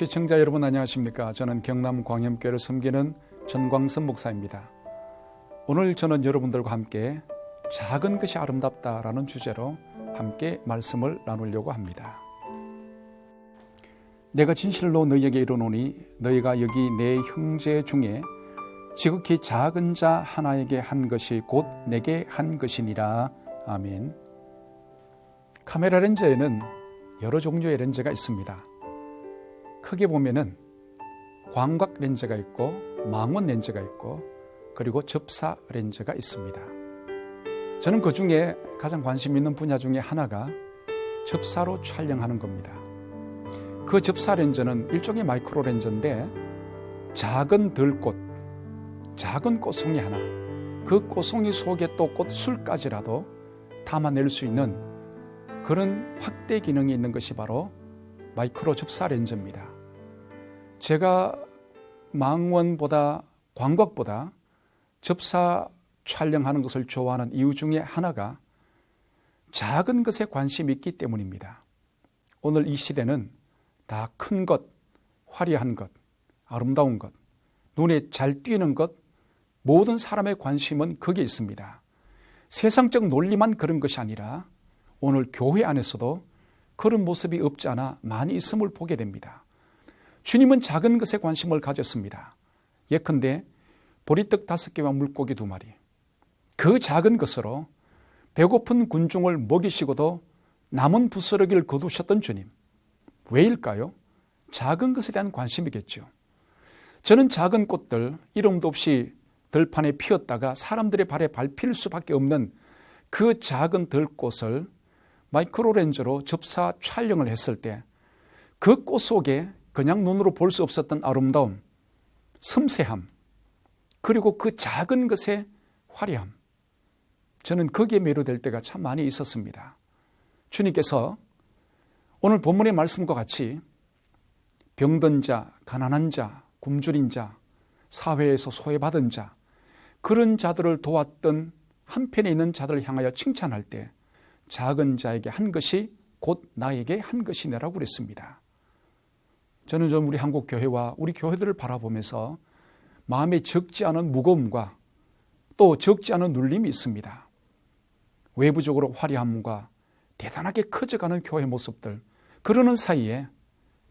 시청자 여러분 안녕하십니까? 저는 경남 광염교회를 섬기는 전광선 목사입니다. 오늘 저는 여러분들과 함께 작은 것이 아름답다라는 주제로 함께 말씀을 나누려고 합니다. 내가 진실로 너희에게 이르노니 너희가 여기 내 형제 중에 지극히 작은 자 하나에게 한 것이 곧 내게 한 것이니라. 아멘. 카메라 렌즈에는 여러 종류의 렌즈가 있습니다. 크게 보면은 광각 렌즈가 있고 망원 렌즈가 있고 그리고 접사 렌즈가 있습니다. 저는 그 중에 가장 관심 있는 분야 중에 하나가 접사로 촬영하는 겁니다. 그 접사 렌즈는 일종의 마이크로 렌즈인데 작은 들꽃, 작은 꽃송이 하나, 그 꽃송이 속에 또 꽃술까지라도 담아낼 수 있는 그런 확대 기능이 있는 것이 바로 마이크로 접사 렌즈입니다. 제가 망원보다 광각보다 접사 촬영하는 것을 좋아하는 이유 중에 하나가 작은 것에 관심이 있기 때문입니다. 오늘 이 시대는 다 큰 것, 화려한 것, 아름다운 것, 눈에 잘 띄는 것, 모든 사람의 관심은 거기에 있습니다. 세상적 논리만 그런 것이 아니라 오늘 교회 안에서도 그런 모습이 없지 않아 많이 있음을 보게 됩니다. 주님은 작은 것에 관심을 가졌습니다. 예컨대 보리떡 5개와 물고기 2마리. 그 작은 것으로 배고픈 군중을 먹이시고도 남은 부스러기를 거두셨던 주님. 왜일까요? 작은 것에 대한 관심이겠죠. 저는 작은 꽃들, 이름도 없이 들판에 피었다가 사람들의 발에 밟힐 수밖에 없는 그 작은 들꽃을 마이크로 렌즈로 접사 촬영을 했을 때 그 꽃 속에 그냥 눈으로 볼 수 없었던 아름다움, 섬세함, 그리고 그 작은 것의 화려함, 저는 거기에 매료될 때가 참 많이 있었습니다. 주님께서 오늘 본문의 말씀과 같이 병든 자, 가난한 자, 굶주린 자, 사회에서 소외받은 자, 그런 자들을 도왔던 한편에 있는 자들을 향하여 칭찬할 때 작은 자에게 한 것이 곧 나에게 한 것이네라고 그랬습니다. 저는 좀 우리 한국 교회와 우리 교회들을 바라보면서 마음에 적지 않은 무거움과 또 적지 않은 눌림이 있습니다. 외부적으로 화려함과 대단하게 커져가는 교회 모습들, 그러는 사이에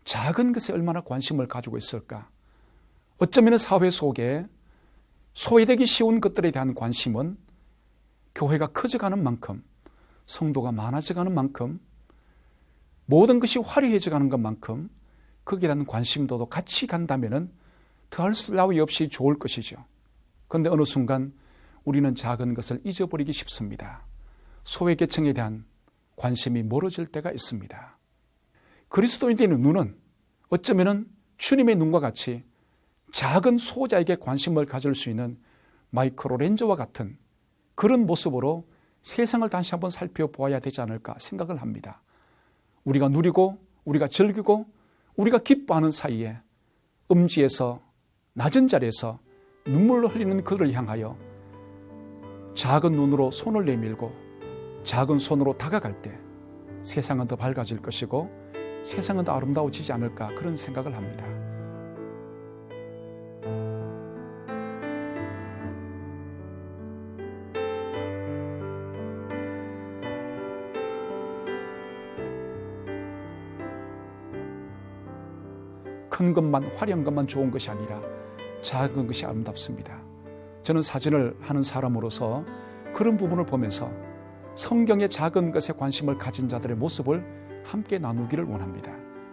작은 것에 얼마나 관심을 가지고 있을까? 어쩌면 사회 속에 소외되기 쉬운 것들에 대한 관심은 교회가 커져가는 만큼, 성도가 많아져가는 만큼, 모든 것이 화려해져가는 것만큼 거기에 대한 관심도도 같이 간다면 더할 나위 없이 좋을 것이죠. 그런데 어느 순간 우리는 작은 것을 잊어버리기 쉽습니다. 소외계층에 대한 관심이 멀어질 때가 있습니다. 그리스도인의 눈은 어쩌면 주님의 눈과 같이 작은 소자에게 관심을 가질 수 있는 마이크로 렌즈와 같은 그런 모습으로 세상을 다시 한번 살펴보아야 되지 않을까 생각을 합니다. 우리가 누리고 우리가 즐기고 우리가 기뻐하는 사이에 음지에서 낮은 자리에서 눈물을 흘리는 그들을 향하여 작은 눈으로 손을 내밀고 작은 손으로 다가갈 때 세상은 더 밝아질 것이고 세상은 더 아름다워지지 않을까 그런 생각을 합니다. 큰 것만, 화려한 것만 좋은 것이 아니라 작은 것이 아름답습니다. 저는 사진을 하는 사람으로서 그런 부분을 보면서 성경의 작은 것에 관심을 가진 자들의 모습을 함께 나누기를 원합니다.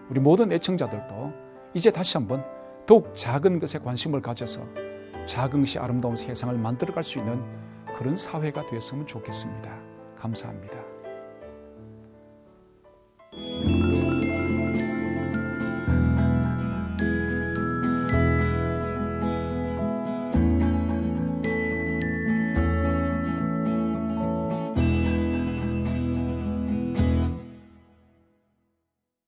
우리 모든 애청자들도 이제 다시 한번 더욱 작은 것에 관심을 가져서 작은 것이 아름다운 세상을 만들어갈 수 있는 그런 사회가 되었으면 좋겠습니다. 감사합니다.